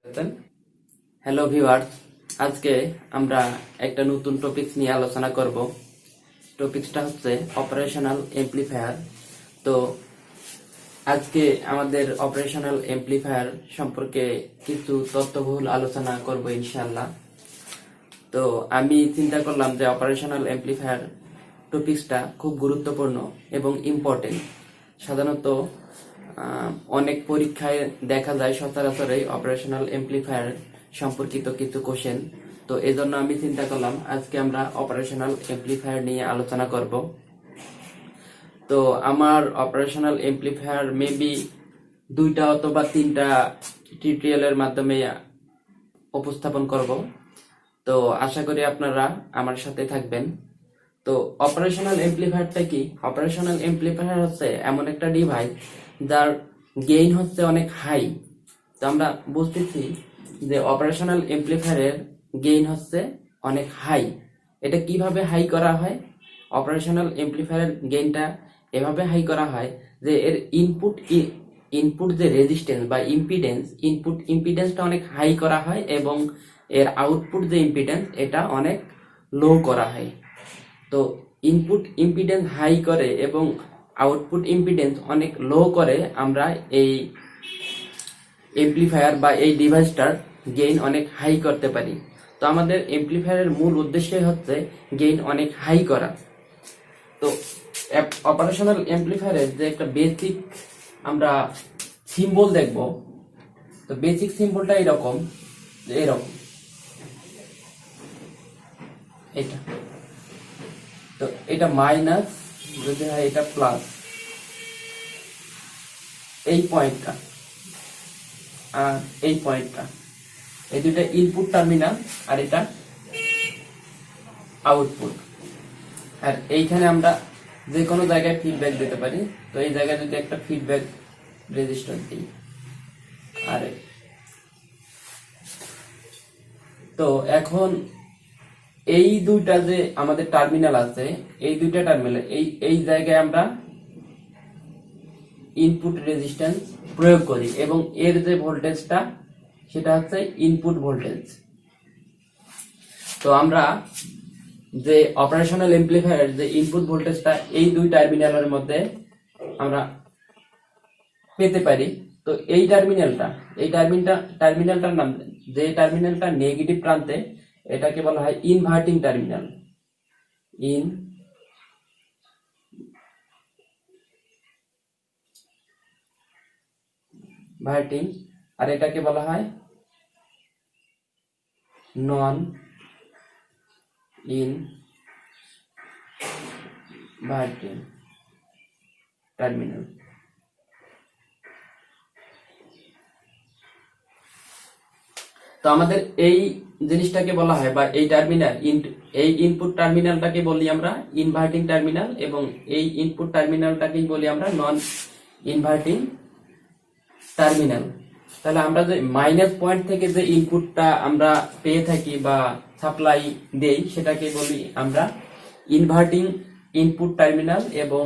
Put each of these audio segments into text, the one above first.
Hello viewers, আজকে আমরা একটা নতুন টপিকস নিয়ে আলোচনা করব। টপিকসটা হচ্ছে অপারেশনাল এমপ্লিফায়ার। তো আজকে আমাদের অপারেশনাল এমপ্লিফায়ার সম্পর্কে কিছু তথ্যবহুল আলোচনা করব ইনশাআল্লাহ। তো আমি চিন্তা করলাম যে অপারেশনাল এমপ্লিফায়ার টপিকসটা খুব গুরুত্বপূর্ণ এবং ইম্পর্টেন্ট। সাধারণত অনেক পরীক্ষায় দেখা যায় সচরাচর এই অপারেশনাল এমপ্লিফায়ার সম্পর্কিত কিছু কোশ্চেন। তো এই জন্য আমি চিন্তা করলাম আজকে আমরা অপারেশনাল এমপ্লিফায়ার নিয়ে আলোচনা করব। তো আমার অপারেশনাল এমপ্লিফায়ার মেবি 2টা অথবা 3টা টিউটোরিয়ালের মাধ্যমে উপস্থাপন করব। তো আশা করি আপনারা আমার সাথে থাকবেন। তো অপারেশনাল এমপ্লিফায়ারটা কি? অপারেশনাল এমপ্লিফায়ার হচ্ছে এমন একটা ডিভাইস যার গেইন হচ্ছে অনেক হাই। তো আমরা বুঝতেছি যে অপারেশনাল এমপ্লিফায়ারের গেইন হচ্ছে অনেক হাই। এটা কিভাবে হাই করা হয়? অপারেশনাল এমপ্লিফায়ারের গেইনটা এভাবে হাই করা হয় যে এর ইনপুট যে রেজিস্ট্যান্স বা ইনপুট ইম্পিডেন্সটা অনেক হাই করা হয় এবং এর আউটপুট যে ইম্পিডেন্স এটা অনেক লো করা হয়। তো ইনপুট ইম্পিডেন্স হাই করে এবং আউটপুট ইম্পিডেন্স অনেক লো করে আমরা এই এমপ্লিফায়ার বা এই ডিভাইসটার গেইন অনেক হাই করতে পারি। তো আমাদের এমপ্লিফায়ারের মূল উদ্দেশ্যই হচ্ছে গেইন অনেক হাই করা। তো অপারেশনাল এমপ্লিফায়ারের যে একটা বেসিক আমরা সিম্বল দেখব। তো বেসিক সিম্বলটা এরকম, এটা। তো এটা মাইনাস, যদি হয় এটা প্লাস, এই পয়েন্টটা আর এই পয়েন্টটা, এই দুইটা ইনপুট টার্মিনাল আর এটা আউটপুট। আর এইখানে আমরা যে কোনো জায়গায় ফিডব্যাক দিতে পারি। তো এই জায়গায় যদি একটা ফিডব্যাক রেজিস্টার দিই, আর তো এখন এই দুইটা যে আমাদের টার্মিনাল আছে, এই দুইটা টার্মিনাল এই জায়গায় আমরা ইনপুট রেজিস্ট্যান্স প্রয়োগ করি এবং এর যে ভোল্টেজটা সেটা হচ্ছে ইনপুট ভোল্টেজ। তো আমরা যে অপারেশনাল এমপ্লিফায়ার যে ইনপুট ভোল্টেজটা এই দুই টার্মিনালের মধ্যে আমরা পেতে পারি। তো এই টার্মিনালটার নাম, যে টার্মিনালটা নেগেটিভ প্রান্তে, এটাকে বলা হয় ইনভার্টিং টার্মিনাল। ইনভার্টিং। আর এটাকে বলা হয় নন ইনভার্টিং টার্মিনাল। তো আমাদের এই জিনিসটাকে বলা হয়, বা এই টার্মিনাল, এই ইনপুট টার্মিনালটাকে বলি আমরা ইনভার্টিং টার্মিনাল এবং এই ইনপুট টার্মিনালটাকেই বলি আমরা নন ইনভার্টিং টার্মিনাল। তাহলে আমরা যে মাইনাস পয়েন্ট থেকে যে ইনপুটটা আমরা পেয়ে থাকি বা সাপ্লাই দেই সেটাকে বলি আমরা ইনভার্টিং ইনপুট টার্মিনাল, এবং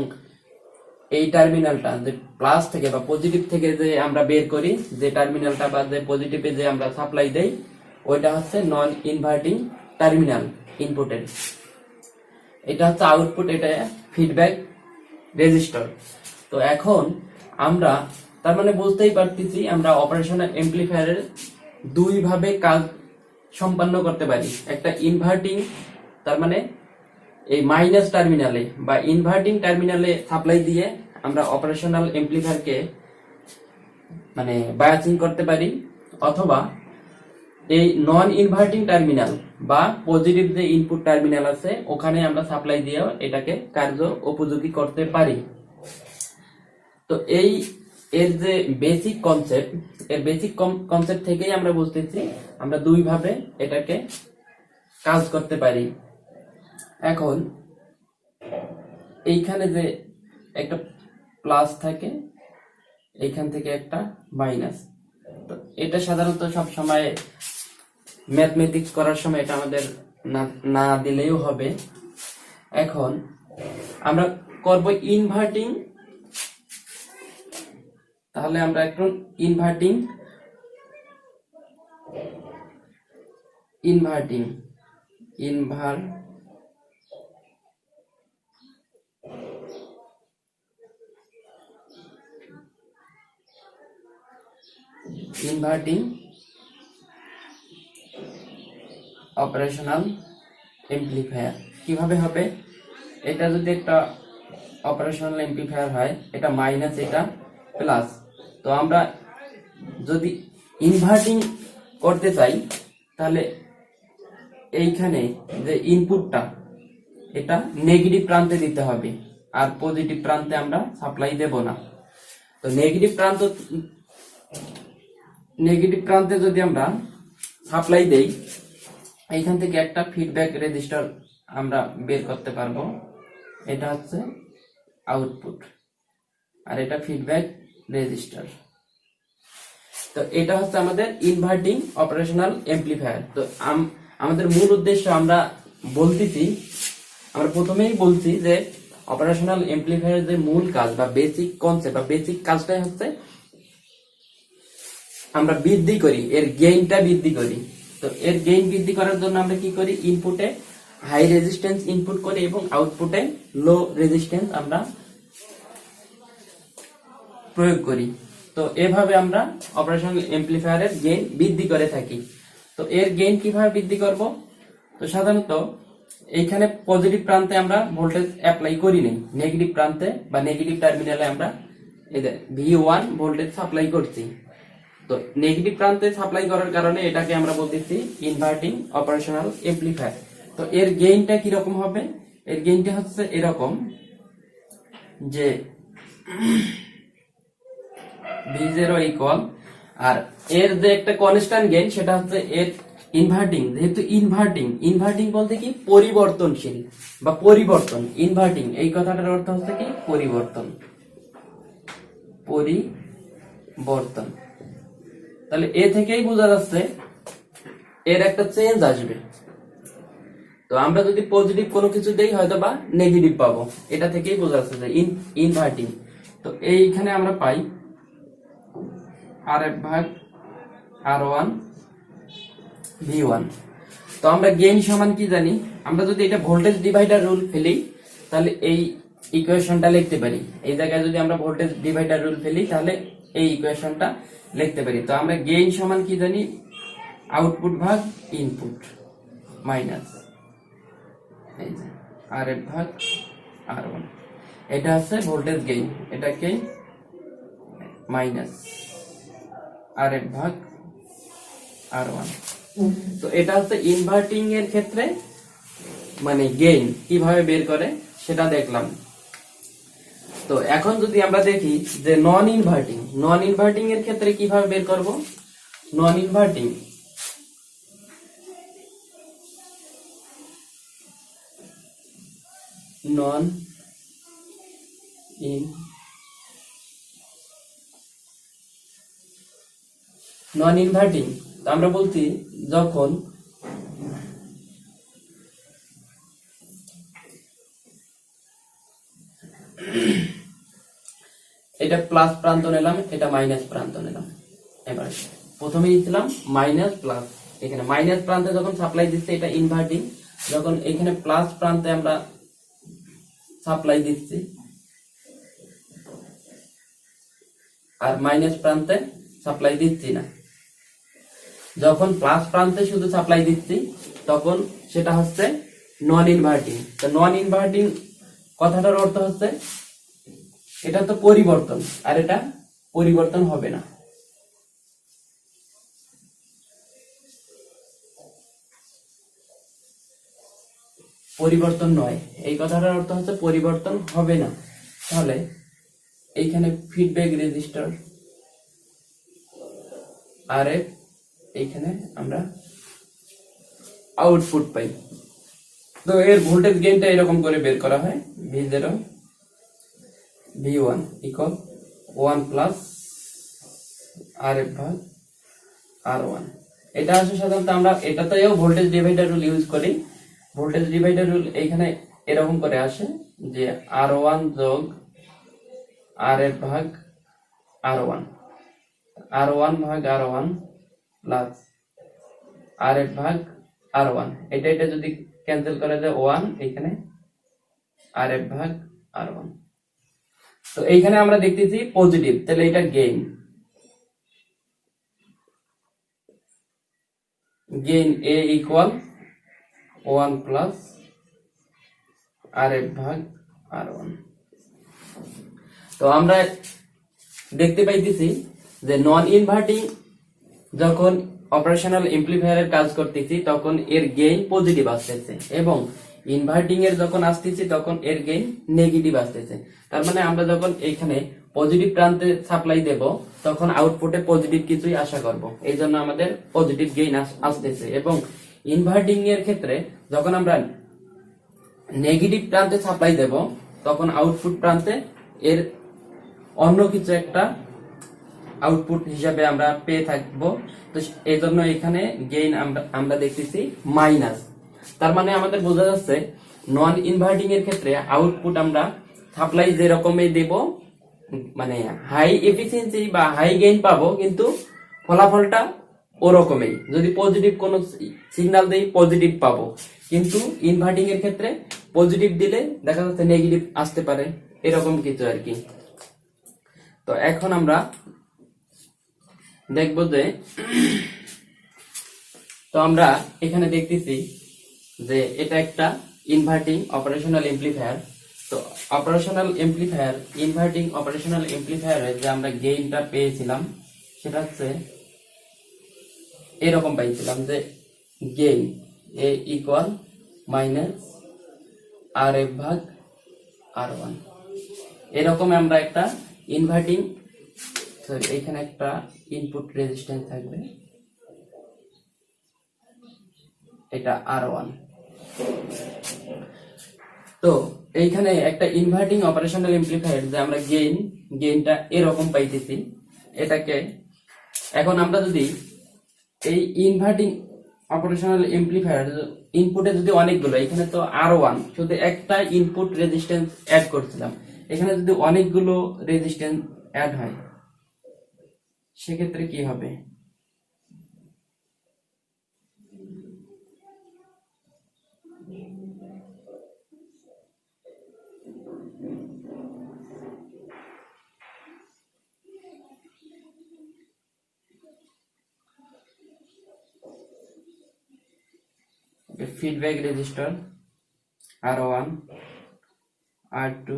এই টার্মিনালটা যে প্লাস থেকে বা পজিটিভ থেকে যে আমরা বের করি, যে টার্মিনালটা বা যে পজিটিভে যে আমরা সাপ্লাই দেই, ওইটা হচ্ছে নন ইনভার্টিং টার্মিনাল ইনপুটের। এটা হচ্ছে আউটপুট, এটা ফিডব্যাক রেজিস্টার। তো এখন আমরা তার মানে বুঝতেই পারতেছি আমরা অপারেশনাল এমপ্লিফায়ারের দুই ভাবে কাজ সম্পন্ন করতে পারি। একটা ইনভার্টিং, তার মানে এই মাইনাস টার্মিনালে বা ইনভার্টিং টার্মিনালে সাপ্লাই দিয়ে আমরা অপারেশনাল এমপ্লিফায়ারকে মানে বায়াসিং করতে পারি, অথবা এই নন ইনভার্টিং টার্মিনাল বা পজিটিভ যে ইনপুট টার্মিনাল আছে ওখানে আমরা সাপ্লাই দিয়েও এটাকে কার্য উপযোগী করতে পারি। তো এর যে বেসিক কনসেপ্ট, এর বেসিক কনসেপ্ট থেকেই আমরা বুঝতেছি আমরা দুই ভাবে এটাকে কাজ করতে পারি। এখন এইখানে যে একটা প্লাস থাকে, এইখান থেকে একটা মাইনাস, তো এটা সাধারণত সব সময় ম্যাথমেটিক্স করার সময় এটা আমাদের না দিলেও হবে। এখন আমরা করব ইনভার্টিং, তাহলে আমরা একটু inverting inverting ইনভার inverting operational amplifier কিভাবে হবে? এটা যদি একটা অপারেশনাল এমপ্লিফায়ার হয়, এটা মাইনাস এটা প্লাস, তো আমরা যদি ইনভার্টিং করতে চাই তাহলে এইখানে যে ইনপুটটা এটা নেগেটিভ প্রান্তে দিতে হবে, আর পজিটিভ প্রান্তে আমরা সাপ্লাই দেব না। তো নেগেটিভ প্রান্তে যদি আমরা সাপ্লাই দেই, এইখান থেকে একটা ফিডব্যাক রেজিস্টার আমরা বের করতে পারবো। এটা হচ্ছে আউটপুট আর এটা ফিডব্যাক রেজিস্টার। তো এটা হচ্ছে আমাদের ইনভার্টিং অপারেশনাল এমপ্লিফায়ার। তো আমাদের মূল উদ্দেশ্য আমরা প্রথমেই বলছি যে অপারেশনাল এমপ্লিফায়ার যে মূল কাজ বা বেসিক কনসেপ্ট বা বেসিক কাজটাই হচ্ছে আমরা বৃদ্ধি করি, এর গেইনটা বৃদ্ধি করি। তো এর গেইন বৃদ্ধি করার জন্য আমরা কি করি? ইনপুটে হাই রেজিস্ট্যান্স ইনপুট করি এবং আউটপুটে লো রেজিস্ট্যান্স আমরা প্রয়োগ করি। তো এভাবে আমরা অপারেশনাল এমপ্লিফায়ারের গেইন বৃদ্ধি করে থাকি। তো এর গেইন কিভাবে বৃদ্ধি করব? তো সাধারণত এইখানে পজিটিভ প্রান্তে আমরা ভোল্টেজ অ্যাপ্লাই করি নাই, নেগেটিভ প্রান্তে বা নেগেটিভ টার্মিনালে আমরা V1 ভোল্টেজ সাপ্লাই করছি। তো নেগেটিভ প্রান্তে সাপ্লাই করার কারণে এটাকে আমরা বলতেছি ইনভার্টিং অপারেশনাল এমপ্লিফায়ার। তো এর গেইনটা কিরকম হবে? এর গেইনটা হচ্ছে এরকম যে V0 ইকুয়াল, আর এর যে একটা কনস্ট্যান্ট গেইন সেটা হচ্ছে এর ইনভার্টিং, যেহেতু ইনভার্টিং বলতে কি পরিবর্তনশীল বা পরিবর্তন। ইনভার্টিং এই কথাটার অর্থ হচ্ছে কি পরিবর্তন। তাহলে এ থেকেই বোঝা যাচ্ছে এর একটা চেঞ্জ আসবে। তো আমরা যদি পজিটিভ কোনো কিছু দেই হয়তো বা নেগেটিভ পাবো, এটা থেকেই বোঝা যাচ্ছে যে ইনভার্টিং। তো এইখানে আমরা পাই RF ভাগ R1 V1। তো আমরা গেইন সমান কি জানি? আমরা যদি এটা ভোল্টেজ ডিভাইডার রুল ফেলি তাহলে এই ইকুয়েশনটা লিখতে পারি। এই জায়গায় যদি আমরা ভোল্টেজ ডিভাইডার রুল ফেলি তাহলে এই ইকুয়েশনটা লিখতে পারি। তো আমরা গেইন সমান কি জানি? আউটপুট ভাগ ইনপুট মাইনাস এই যে RF ভাগ R1। এটা হচ্ছে ভোল্টেজ গেইন, এটাকে মাইনাস RF ভাগ R1। তো এটা হচ্ছে ইনভার্টিং এর ক্ষেত্রে মানে গেইন কিভাবে বের করে সেটা দেখলাম। তো এখন যদি আমরা দেখি যে নন ইনভার্টিং এর ক্ষেত্রে কিভাবে বের করব? নন ইনভার্টিং তো আমরা বলছি যখন এটা প্লাস প্রান্ত নিলাম, এটা মাইনাস প্রান্ত নিলাম। এবার প্রথমে দিলাম মাইনাস প্লাস, এখানে মাইনাস প্রান্তে যখন সাপ্লাই দিচ্ছে এটা ইনভার্টিং, যখন এখানে প্লাস প্রান্তে আমরা সাপ্লাই দিচ্ছি আর মাইনাস প্রান্তে সাপ্লাই দিচ্ছি না, যখন প্লাস প্রান্তে শুধু সাপ্লাই দিচ্ছি তখন সেটা হচ্ছে নন ইনভার্টিং। তো নন ইনভার্টিং কথাটার অর্থ হচ্ছে এটা তো পরিবর্তন, আর এটা পরিবর্তন হবে না। পরিবর্তন নয়, এই কথাটার অর্থ হচ্ছে পরিবর্তন হবে না। তাহলে এইখানে ফিডব্যাক রেজিস্টার RF, এইখানে আমরা আউটপুট পাই। তো এর ভোল্টেজ গেইনটা এরকম করে বের করা হয়, V0 V1 equal 1 plus RF ভাগ R1। এটা আসলে সাধারণত আমরা এটাতেও ভোল্টেজ ডিভাইডার রুল ইউজ করি। ভোল্টেজ ডিভাইডার রুল এইখানে এরকম করে আসে যে R1 যোগ RF ভাগ R1 ভাগ R1 প্লাস আর এফ ভাগ আর ওয়ান, এটা এটা যদি ক্যান্সেল করে দেয় ওয়ান, এখানে আর এফ ভাগ আর ওয়ান। তো এইখানে আমরা দেখতেছি পজিটিভ, তাহলে এটা গেইন, গেইন এ ইকুয়াল ওয়ান প্লাস আর এফ ভাগ আর ওয়ান। তো আমরা দেখতে পাইতেছি যে নন ইনভার্টিং যখন অপারেশনাল এমপ্লিফায়ারের কাজ করতেছি তখন এর গেইন পজিটিভ আসতেছে, এবং ইনভার্টিং এর যখন আসতেছি তখন এর গেইন নেগেটিভ আসতেছে। তার মানে আমরা যখন এখানে পজিটিভ প্রান্তে সাপ্লাই দেব তখন আউটপুটে পজিটিভ কিছুই আশা করব, এই জন্য আমাদের পজিটিভ গেইন আসতেছে। এবং ইনভার্টিং এর ক্ষেত্রে যখন আমরা নেগেটিভ প্রান্তে সাপ্লাই দেব তখন আউটপুট প্রান্তে এর অন্য কিছু একটা আউটপুট হিসাবে আমরা পেয়ে থাকবো। তো এই জন্য এখানে গেইন আমরা দেখতেছি মাইনাস। তার মানে আমাদের বোঝা যাচ্ছে নন ইনভার্টিং এর ক্ষেত্রে আউটপুট আমরা সাপ্লাই যে রকমই দেব, মানে হাই এফিসিয়েন্সি বা হাই গেইন পাবো, কিন্তু ফলাফলটা ওরকমই। যদি পজিটিভ কোনো সিগন্যাল দেই পজিটিভ পাবো, কিন্তু ইনভার্টিং এর ক্ষেত্রে পজিটিভ দিলে দেখা যাচ্ছে নেগেটিভ আসতে পারে, এরকম কিছু আর কি। তো এখন আমরা দেখবো যে, তো আমরা এখানে দেখতেছি যে এটা একটা ইনভার্টিং অপারেশনাল এমপ্লিফায়ার। তো অপারেশনাল এমপ্লিফায়ার, ইনভার্টিং অপারেশনাল এমপ্লিফায়ারে যে আমরা গেইনটা পেয়েছিলাম সেটা হচ্ছে এরকম পাইছিলাম যে গেইন এ ইকুয়াল মাইনাস আর এফ ভাগ আর ওয়ান। এরকম আমরা একটা ইনভার্টিং, সরি এখানে একটা ইনপুট রেজিস্ট্যান্স থাকবে, এটা আর ওয়ান। তো এইখানে একটা ইনভার্টিং অপারেশনাল এমপ্লিফায়ার যে আমরা গেইনটা এরকম পাইতেছি, এটাকে এখন আমরা যদি এই ইনভার্টিং অপারেশনাল এমপ্লিফায়ার ইনপুটে যদি অনেকগুলো, এখানে তো আর ওয়ান শুধু একটা ইনপুট রেজিস্ট্যান্স অ্যাড করছিলাম, এখানে যদি অনেকগুলো রেজিস্ট্যান্স অ্যাড হয় সেক্ষেত্রে কি হবে? Feedback register R one, R two,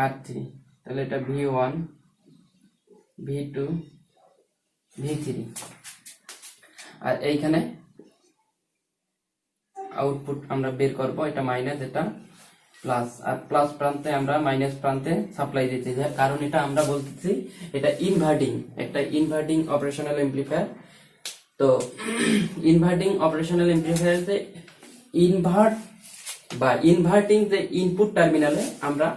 R three, তাহলে এটা V one, V two, V three. আর এইখানে আউটপুট আমরা বের করব, এটা মাইনাস, এটা প্লাস। আর প্লাস প্রান্তে আমরা মাইনাস প্রান্তে সাপ্লাই দিতে যাই, কারণ এটা আমরা বলতেছি এটা ইনভার্টিং, একটা ইনভার্টিং অপারেশনাল এমপ্লিফায়ার। তো ইনভার্টিং অপারেশনাল এমপ্লিফায়ারে ইনভার্ট বা ইনভার্টিং যে ইনপুট টার্মিনালে আমরা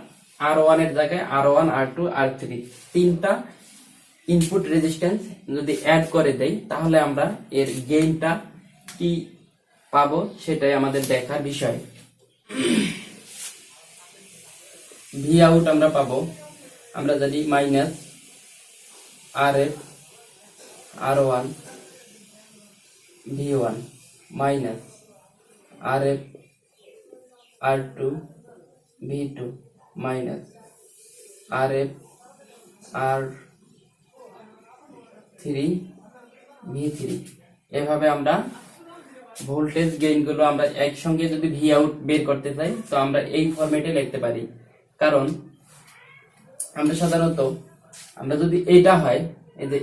আর ওয়ান এর জায়গায় আর one, R two, R three তিনটা ইনপুট রেজিস্ট্যান্স যদি অ্যাড করে দেই তাহলে আমরা এর গেইনটা কি পাবো সেটাই আমাদের দেখার বিষয়। ভি আউট আমরা পাবো, আমরা জানি মাইনাস আর F R one V one, minus আর F R two V two, minus আর F R three V three. এভাবে আমরা ভোল্টেজ গেইন গুলো আমরা একসঙ্গে যদি ভি আউট বের করতে চাই তো আমরা এই ফরম্যাটে লিখতে পারি। কারণ আমরা সাধারণত আমরা যদি এটা হয়, এই যে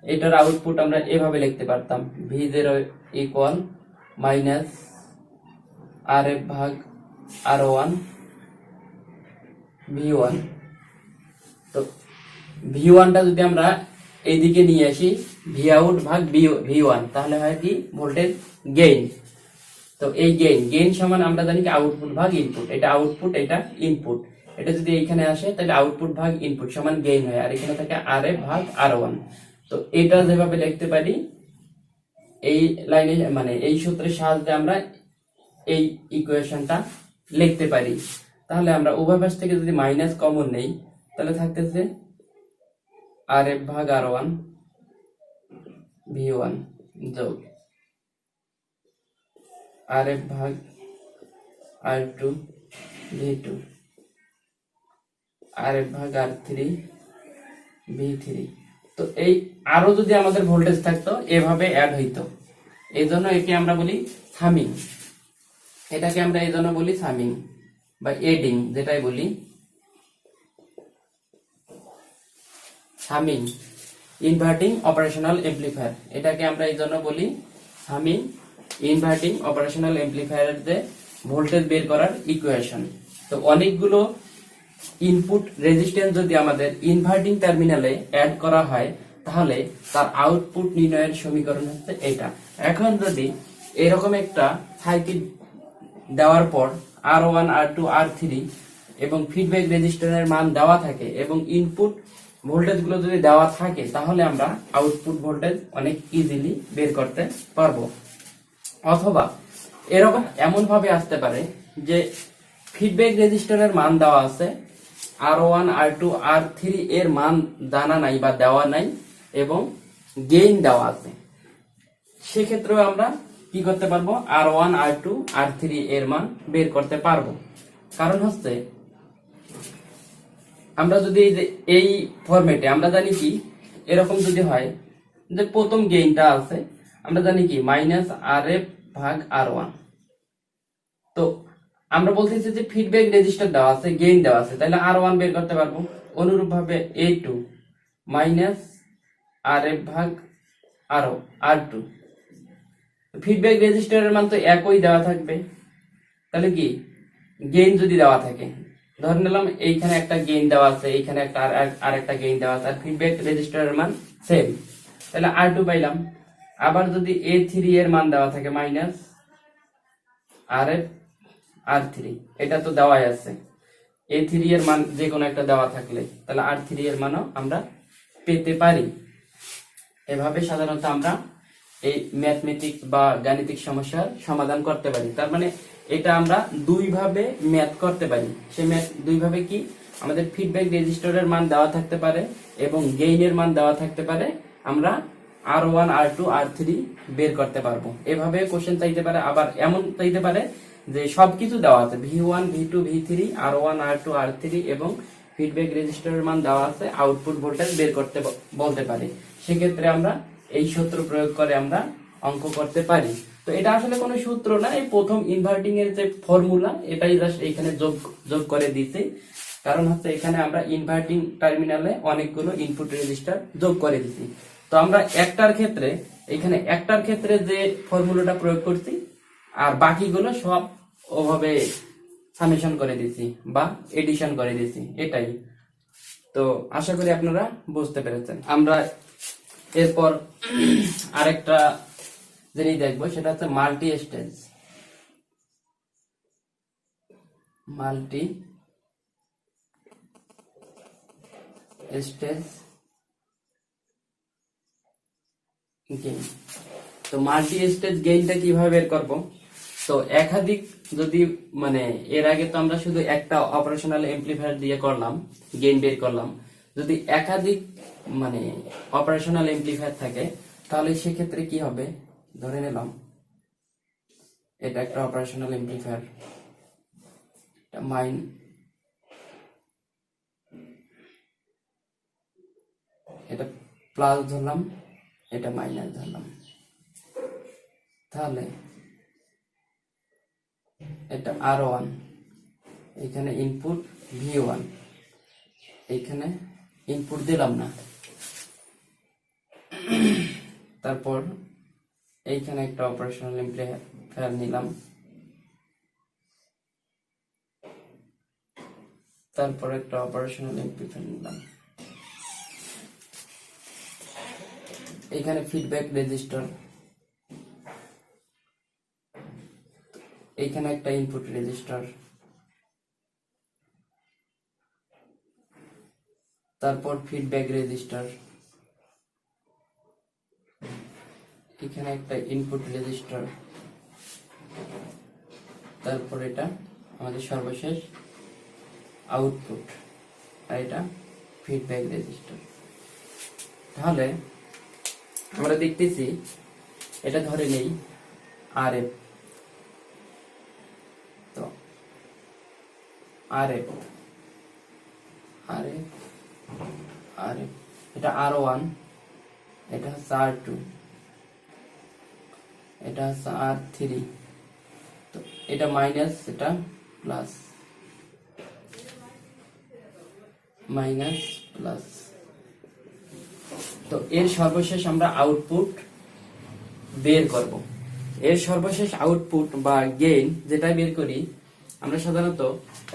এটার আউটপুট আমরা এভাবে লিখতে পারতাম, ভি জিরো ইকুয়াল মাইনাস আর এফ ভাগ আর ওয়ান ভি ওয়ান। তো ভি ওয়ানটা যদি আমরা এইদিকে নিয়ে আসি, ভি আউট ভাগ ভি ওয়ান, তাহলে হয় কি ভোল্টেজ গেইন। তো এই গেইন সমান আমরা জানি কি আউটপুট ভাগ ইনপুট, এটা আউটপুট এটা ইনপুট, এটা যদি এইখানে আসে তাহলে আউটপুট ভাগ ইনপুট সমান গেইন হয়, আর এখানে থাকে আর এ ভাগ আর ওয়ান। তো এটা যেভাবে লিখতে পারি এই লাইনে, মানে এই সূত্রের সাহায্যে আমরা এই ইকুয়েশনটা লিখতে পারি। তাহলে আমরা উভয় পাশ থেকে যদি মাইনাস কমন নেই তাহলে থাকতেছে আর এফ ভাগ আর ওয়ান ভি ওয়ান যোগ RF ভাগ R2 V2 RF ভাগ R3 V3। তো এই আরো যদি আমাদের ভোল্টেজ থাকতো এভাবে অ্যাড হইতো, এই জন্য একে আমরা বলি সামিং। এটাকে আমরা এই জন্য বলি সামিং বা এডিং, যেটাই বলি সামিং ইনভার্টিং অপারেশনাল এমপ্লিফায়ার। এটাকে আমরা এই জন্য বলি সামিং ইনভার্টিং অপারেশনাল এমপ্লিফায়ারের যে ভোল্টেজ বের করার ইকুয়েশন। তো অনেকগুলো ইনপুট রেজিস্ট্যান্স যদি আমাদের ইনভার্টিং টার্মিনালে অ্যাড করা হয় তাহলে তার আউটপুট নির্ণয়ের সমীকরণ হচ্ছে এটা। এখন যদি এরকম একটা সার্কিট দেওয়ার পর R1 R2 R3 এবং ফিডব্যাক রেজিস্ট্যান্সের মান দেওয়া থাকে এবং ইনপুট ভোল্টেজ গুলো যদি দেওয়া থাকে তাহলে আমরা আউটপুট ভোল্টেজ অনেক ইজিলি বের করতে পারবো। অথবা এরকম এমন ভাবে আসতে পারে যে ফিডব্যাক রেজিস্ট্যান্সের মান দেওয়া আছে, R1 R2 R3 এর মান জানা নাই বা দেওয়া নাই এবং গেইন দেওয়া আছে। সেক্ষেত্রেও আমরা কি করতে পারবো, R1 R2 R3 এর মান বের করতে পারবো। কারণ হচ্ছে আমরা যদি এই ফরম্যাটে আমরা জানি কি এরকম যদি হয় যে প্রথম গেইনটা আছে আমরা জানি কি -RF ভাগ R1। তো আমরা বলতেছি যে ফিডব্যাক রেজিস্টার দেওয়া আছে, গেইন দেওয়া আছে, তাহলে R1 বের করতে পারবো। অনুরূপ ভাবে A2 -RF ভাগ R2। ফিডব্যাক রেজিস্টারের মান তো একই দেওয়া থাকবে, তাহলে কি গেইন যদি দেওয়া থাকে, ধরে নিলাম এইখানে একটা গেইন দেওয়া আছে, এইখানে একটা আরেকটা গেইন দেওয়া আছে, আর ফিডব্যাক রেজিস্টারের মান সেম, তাহলে R2 পাইলাম। আবার যদি A3 এর মান দেওয়া থাকে -RF R3, এটা তো দেওয়াই আছে, A3 এর মান যে কোনো একটা দেওয়া থাকলে তাহলে R3 এর মানও আমরা পেতে পারি। এভাবে সাধারণত আমরা এই ম্যাথমেটিক্স বা গাণিতিক সমস্যার সমাধান করতে পারি। তার মানে এটা আমরা দুই ভাবে ম্যাথ করতে পারি। সে ম্যাথ দুই ভাবে কি, আমাদের ফিডব্যাক রেজিস্টারের মান দেওয়া থাকতে পারে এবং গেইনের মান দেওয়া থাকতে পারে, আমরা R1 R2 R3 বের করতে পারবো। এভাবে কোশ্চেন চাইতে পারে, আবার এমন চাইতে পারে যে সবকিছু দেওয়া আছে, V1 V2 V3 R1 R2 R3 এবং ফিডব্যাক রেজিস্টারের মান দেওয়া আছে, আউটপুট ভোল্টেজ বের করতে বলতে পারে। সেক্ষেত্রে আমরা এই সূত্র প্রয়োগ করে আমরা অঙ্ক করতে পারি। তো এটা আসলে কোনো সূত্র না, এই প্রথম ইনভার্টিং এর যে ফর্মুলা এটাই জাস্ট এখানে যোগ করে দিতে। কারণ হচ্ছে এখানে আমরা ইনভার্টিং টার্মিনালে অনেকগুলো ইনপুট রেজিস্টার যোগ করে দিছি। তো আমরা একটার ক্ষেত্রে যে ফর্মুলাটা প্রয়োগ করছি আর বাকিগুলো সব ওভাবে সামেশন করে দিছি বা এডিশন করে দিছি, এটাই। তো আশা করি আপনারা বুঝতে পেরেছেন। আমরা এরপর আরেকটা জিনিস দেখবো, সেটা হচ্ছে মাল্টি স্টেজ গেইন। তো মাল্টি স্টেজ গেইনটা কিভাবে বের করব? তো একাধিক যদি মানে এর আগে তো আমরা শুধু একটা অপারেশনাল এমপ্লিফায়ার দিয়ে করলাম, গেইন বের করলাম। যদি একাধিক মানে অপারেশনাল এমপ্লিফায়ার থাকে তাহলে সেক্ষেত্রে কি হবে, ধরে নিলাম এটা একটা অপারেশনাল এমপ্লিফায়ার, এটা প্লাস ধরলাম, এটা মাইনাস ধরলাম, তাহলে এটা R1, এখানে ইনপুট V1, এখানে ইনপুট দিলাম না, তারপর এইখানে একটা অপারেশনাল এমপ্লিফায়ার নিলাম, তারপর একটা অপারেশনাল এমপ্লিফায়ার নিলাম, এখানে ফিডব্যাক রেজিস্টার, এখানে একটা ইনপুট রেজিস্টার, তারপর ফিডব্যাক রেজিস্টার, এখানে একটা ইনপুট রেজিস্টার, তারপর এটা আমাদের সর্বশেষ আউটপুট, আর এটা ফিডব্যাক রেজিস্টার। তাহলে আমরা দেখতেছি এটা ধরে নেই আর এফ, তো আর F R F R F, এটা R1, এটা হচ্ছে R2, এটা হচ্ছে R3, তো এটা মাইনাস, এটা প্লাস, মাইনাস প্লাস। তো এর সর্বশেষ আমরা আউটপুট বের করব। এর সর্বশেষ আউটপুট বা গেইন যেটা বের করি, আমরা সাধারণত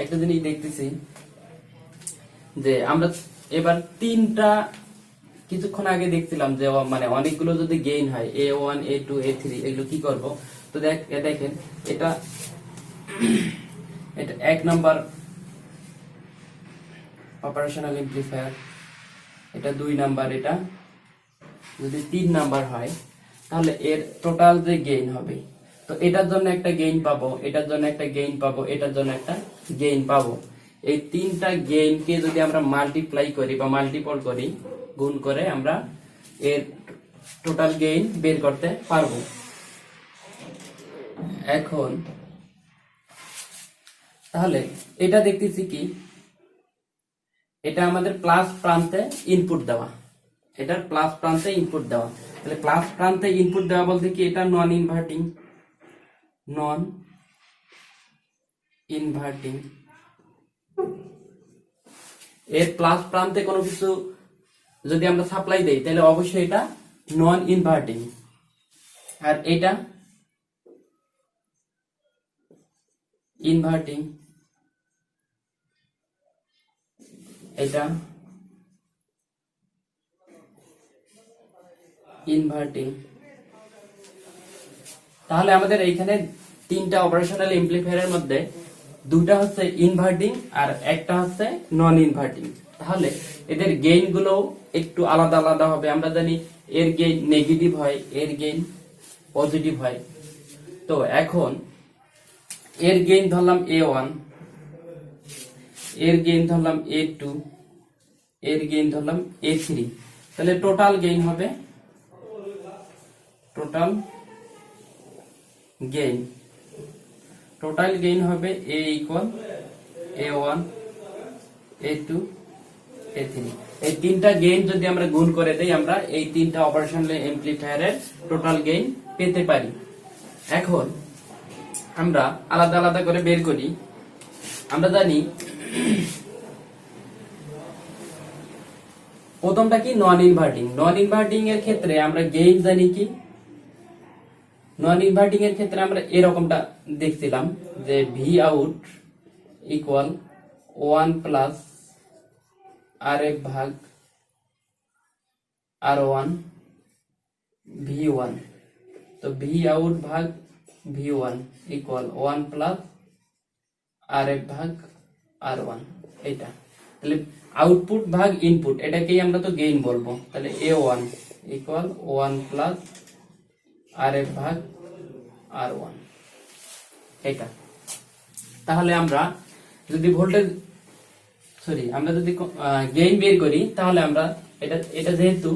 একটা জিনিস দেখতেছি যে আমরা এবার তিনটা, কিছুক্ষণ আগে দেখছিলাম যে মানে অনেকগুলো যদি গেইন হয় A1 A2 A3, এগুলো কি করব? তো দেখেন এটা এটা 1 নাম্বার অপারেশনাল এমপ্লিফায়ার, এটা 2 নাম্বার, এটা যদি 3 নাম্বার হয় তাহলে এর টোটাল যে গেইন হবে, তো এটার জন্য একটা গেইন পাবো, এটার জন্য একটা গেইন পাবো, এটার জন্য একটা গেইন পাবো। এই তিনটা গেইনকে যদি আমরা মাল্টিপ্লাই করি বা মাল্টিপল করি, গুণ করে আমরা এর টোটাল গেইন বের করতে পারবো। এখন তাহলে এটা দেখতেছি কি, এটা আমাদের প্লাস প্রান্তে ইনপুট দেওয়া, এটার প্লাস প্রান্তে ইনপুট দেওয়া। তাহলে প্লাস প্রান্তে ইনপুট দেওয়া বলতে কি, এটা নন ইনভার্টিং, নন ইনভার্টিং। এর প্লাস প্রান্তে কোনো কিছু যদি আমরা সাপ্লাই দেই তাহলে অবশ্যই এটা নন ইনভার্টিং। আর এটা ইনভার্টিং, এটা ইনভার্টিং। তাহলে আমাদের এইখানে তিনটা অপারেশনাল এমপ্লিফায়ারের মধ্যে দুটা হচ্ছে ইনভার্টিং আর একটা হচ্ছে নন ইনভার্টিং। তাহলে এদের গেইন গুলো একটু আলাদা আলাদা হবে। আমরা জানি এর গেইন নেগেটিভ হয়, এর গেইন পজিটিভ হয়। তো এখন এর গেইন ধরলাম A1, এর গেইন ধরলাম A2, এর গেইন ধরলাম A3। তাহলে টোটাল গেইন হবে, টোটাল গেইন, টোটাল গেইন হবে A equal A1 A2 A3। এই তিনটা গেইন যদি আমরা গুণ করে দেই, আমরা এই তিনটা অপারেশনাল এমপ্লিফায়ারের টোটাল গেইন পেতে পারি। এখন আমরা আলাদা আলাদা করে বের করি। আমরা জানি প্রথমটা কি, নন ইনভার্টিং। নন ইনভার্টিং এর ক্ষেত্রে আমরা গেইন জানি কি, নন ইনভার্টিং এর ক্ষেত্রে আমরা এরকমটা দেখছিলাম যে V out equal 1 plus RF ভাগ R1 V1। তো ভি আউট ভাগ V1 ইকুয়াল 1 প্লাস RF ভাগ R1, এটা। তাহলে আউটপুট ভাগ ইনপুট, এটাকেই আমরা তো গেইন বলবো। তাহলে A1 ইকুয়াল 1 প্লাস RF ভাগ R1, এটা। তাহলে আমরা যদি ভোল্টেজ আমরা যদি গেইন বের করি, তাহলে আমরা এটা যেহেতু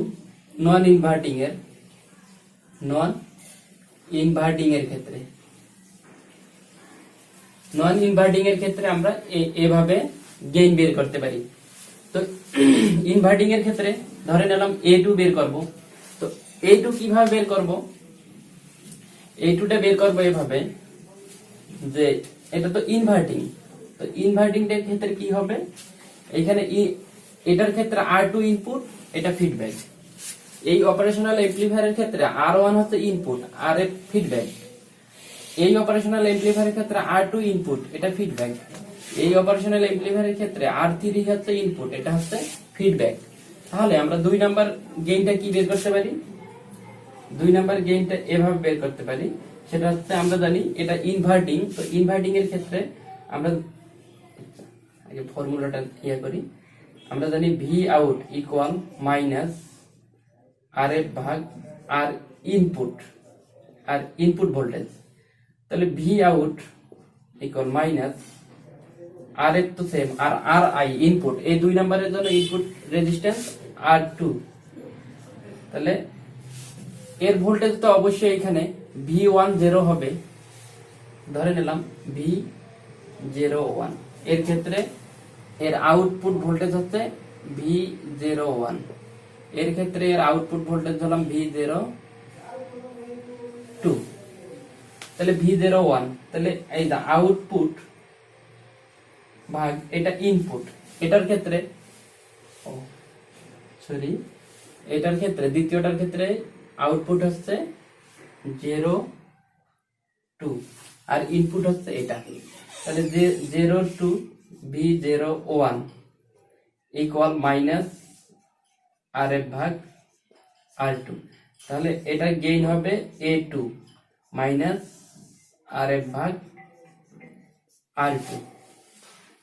নন ইনভার্টিং এর ক্ষেত্রে, নন ইনভার্টিং এর ক্ষেত্রে আমরা এভাবে গেইন বের করতে পারি। তো ইনভার্টিং এর ক্ষেত্রে ধরে নিলাম A2 বের করব। তো A2 কিভাবে বের করব? A2 টা বের করব এভাবে যে এটা তো ইনভার্টিং, তো ইনভার্টিং এর ক্ষেত্রে কি হবে, এখানে এটার ক্ষেত্রে R2 ইনপুট, এটা ফিডব্যাক। এই অপারেশনাল এমপ্লিফায়ারের ক্ষেত্রে R1 হচ্ছে ইনপুট, RF ফিডব্যাক। এই অপারেশনাল এমপ্লিফায়ারের ক্ষেত্রে R2 ইনপুট, এটা ফিডব্যাক। এই অপারেশনাল এমপ্লিফায়ারের ক্ষেত্রে R3 হচ্ছে ইনপুট, এটা হচ্ছে ফিডব্যাক। তাহলে আমরা 2 নাম্বার গেইনটা কি বের করতে পারি? 2 নাম্বার গেইনটা এভাবে বের করতে পারি, সেটা হচ্ছে আমরা জানি এটা ইনভার্টিং। তো ইনভার্টিং এর ক্ষেত্রে আমরা আগে ফর্মুলাটা করি। আমরা জানি V out equal minus RF ভাগ আর ইনপুট, আর ইনপুট ভোল্টেজ। তাহলে V out equal minus RF তো সেম, আর RI ইনপুট, এই 2 নম্বরের জন্য ইনপুট রেজিস্ট্যান্স R2। তাহলে এর ভোল্টেজ তো অবশ্যই এখানে V10 হবে, ধরে নিলাম V01। এর ক্ষেত্রে এর আউটপুট ভোল্টেজ হচ্ছে V01, এর ক্ষেত্রে এর আউটপুট ভোল্টেজ হলাম V02, তাহলে V01, তাহলে এই দা আউটপুট ভাগ এটা ইনপুট, এটার ক্ষেত্রে এটার ক্ষেত্রে দ্বিতীয়টার ক্ষেত্রে আউটপুট হচ্ছে 02 আর ইনপুট হচ্ছে এটা, তাহলে 02 V01 ইকুয়াল মাইনাস RF ভাগ R2, তাহলে এটা গেইন হবে A2 মাইনাস RF ভাগ R2।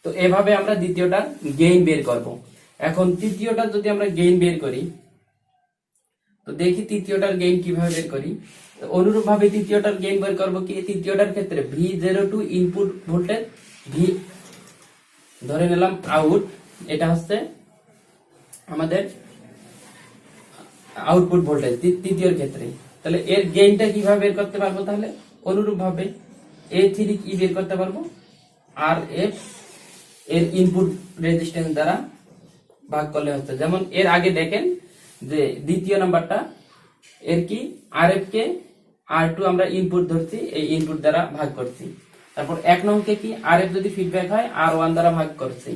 তো এভাবে আমরা দ্বিতীয়টার গেইন বের করব। এখন তৃতীয়টা যদি আমরা গেইন বের করি, তো দেখি তৃতীয়টার গেইন কিভাবে বের করি। তো অনুরূপ ভাবে তৃতীয়টার গেইন বের করব কি, তৃতীয়টার ক্ষেত্রে V02 ইনপুট ভোল্টেজ, ভি ধরে নিলাম আউট, এটা হচ্ছে আমাদের আউটপুট ভোল্টেজ তৃতীয়র ক্ষেত্রে। তাহলে এর গেইনটা কিভাবে বের করতে পারবো, তাহলে অনুরূপ ভাবে A3 কি বের করতে পারবো, RF এর ইনপুট রেজিস্ট্যান্স দ্বারা ভাগ করলে হচ্ছে। যেমন এর আগে দেখেন যে দ্বিতীয় নাম্বারটা এর কি RF কে R2 আমরা ইনপুট ধরছি, এই ইনপুট দ্বারা ভাগ করছি। তারপর 1 নংকে কি RF যদি ফিডব্যাক হয় R1 দ্বারা ভাগ করছি।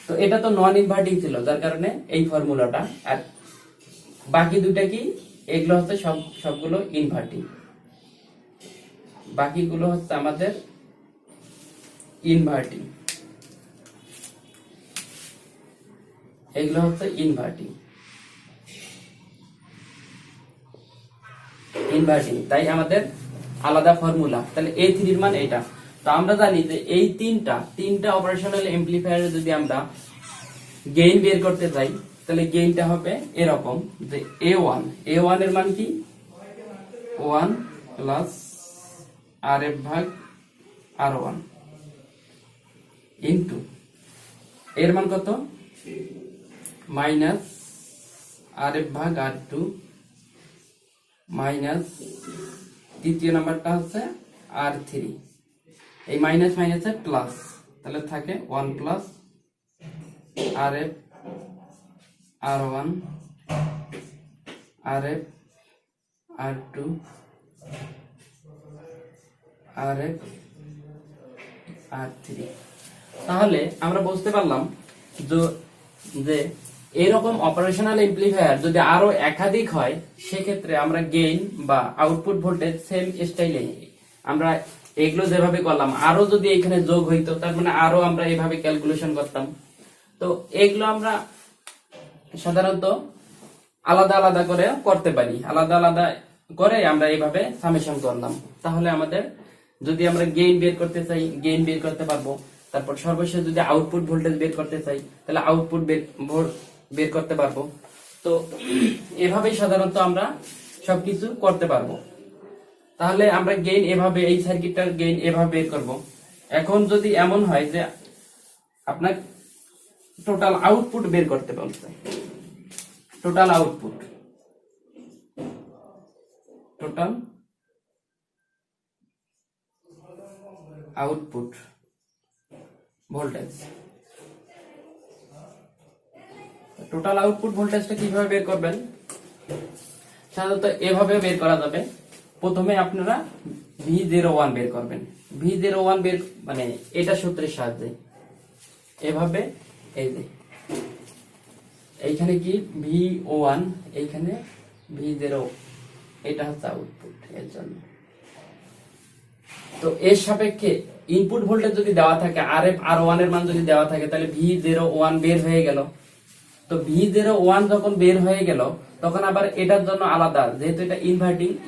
তো এটা তো নন ইনভার্টিং ছিল, যার কারণে এই ফর্মুলাটা। আর বাকি দুটা কি, এগুলো হচ্ছে সবগুলো ইনভার্টিং, বাকিগুলো হচ্ছে আমাদের ইনভার্টিং, এগুলো হচ্ছে ইনভার্টিং। তাই আমাদের আলাদা ফর্মুলা। তাহলে A3 এর মান এটা। তো আমরা জানি যে এই তিনটা অপারেশনাল এমপ্লিফায়ারে যদি আমরা গেইন বের করতে চাই, তাহলে গেইনটা হবে এরকম যে A1 এর মান কি 1 প্লাস RF ভাগ R1 ইনটু এর মান কত মাইনাস RF ভাগ R2 মাইনাস তৃতীয় নাম্বারটা হচ্ছে R3, এই মাইনাস মাইনাসে প্লাস, তাহলে থাকে 1 plus RF R1 RF R2 RF R3। তাহলে আমরা বুঝতে পারলাম যে এরকম অপারেশনাল এমপ্লিফায়ার যদি আরো একাধিক হয়, সেক্ষেত্রে আমরা গেইন বা আউটপুট ভোল্টেজ সেম স্টাইলে আমরা এগুলো যেভাবে করলাম, আরো যদি এখানে যোগ হইতো, তার মানে আরো আমরা এইভাবে ক্যালকুলেশন করতাম। তো এগুলো আমরা সাধারণত আলাদা আলাদা করে করতে পারি, আলাদা আলাদা করে আমরা এইভাবে সামেশন করলাম। তাহলে আমাদের যদি আমরা গেইন বের করতে চাই, গেইন বের করতে পারবো। তারপর সর্বশেষ যদি আউটপুট ভোল্টেজ বের করতে চাই, তাহলে আউটপুট বের করতে পারবো। তো এভাবেই সাধারণত আমরা সবকিছু করতে পারবো। তাহলে আমরা গেইন এভাবে, এই সার্কিটটার গেইন এভাবে বের করব। এখন যদি এমন হয় যে আপনার টোটাল আউটপুট বের করতে বলছে, total output voltage, total output ভোল্টেজটা কিভাবে বের করবেন, সাধারণত এভাবে বের করা যাবে। প্রথমে আপনারা V01 বের করবেন। V01 বের মানে এটা সূত্রের সাহায্যে এভাবে, এই যে এইখানে কি V01, এইখানে V0, এটা হচ্ছে আউটপুট এর জন্য। তো এর সাপেক্ষে ইনপুট ভোল্টেজ যদি দেওয়া থাকে, RF R1 এর মান যদি দেওয়া থাকে, তাহলে V01 বের হয়ে গেল। তো V01 যখন বের হয়ে গেল, তখন আবার এটার জন্য আলাদা, যেহেতু এটা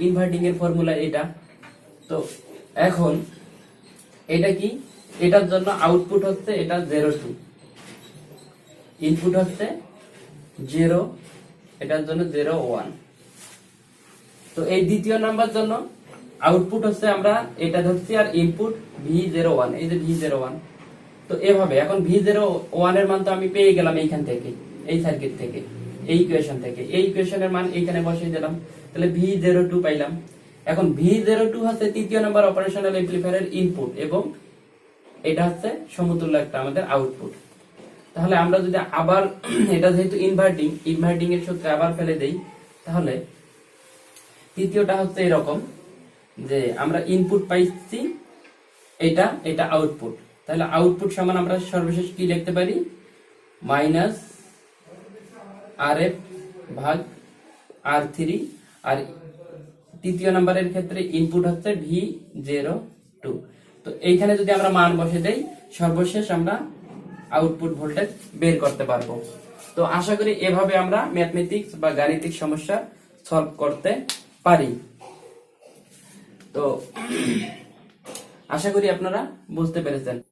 ইনভার্টিং এর ফর্মুলা এটা। তো এখন এটা কি, এটার জন্য আউটপুট হচ্ছে এটা 02, ইনপুট হচ্ছে 0, এটার জন্য 01। তো এই দ্বিতীয় নাম্বার জন্য আউটপুট হচ্ছে আমরা এটা ধরছি, আর ইনপুট V01, এই যে V01। তো এভাবে এখন V01 এর মান তো আমি পেয়ে গেলাম এইখান থেকে, এই সার্কিট থেকে। এই ইকুয়েশন থেকে। এই ইকুয়েশনের মান এইখানে বসিয়ে দিলাম, তাহলে V02 পাইলাম। এখন V02 হচ্ছে তৃতীয় নাম্বার অপারেশনাল এমপ্লিফায়ারের ইনপুট এবং এটা হচ্ছে সমতুল্য একটা আমাদের আউটপুট। তাহলে আমরা যদি আবার এটা যেহেতু ইনভার্টিং এর সূত্রে আবার ফেলে দেই, তাহলে তৃতীয়টা হচ্ছে এরকম যে আমরা ইনপুট পাইছি, এটা আউটপুট। তাহলে আউটপুট সমান আমরা সর্বশেষ কি লিখতে পারি, মাইনাস RF ভাগ R3। আর তৃতীয় নাম্বারের ক্ষেত্রে ইনপুট হচ্ছে V02। তো এইখানে যদি আমরা মান বসে দেই, সর্বশেষ আমরা আউটপুট ভোল্টেজ বের করতে পারবো। তো আশা করি এভাবে আমরা ম্যাথমেটিক্স বা গাণিতিক সমস্যা সলভ করতে পারি। তো আশা করি আপনারা বুঝতে পেরেছেন।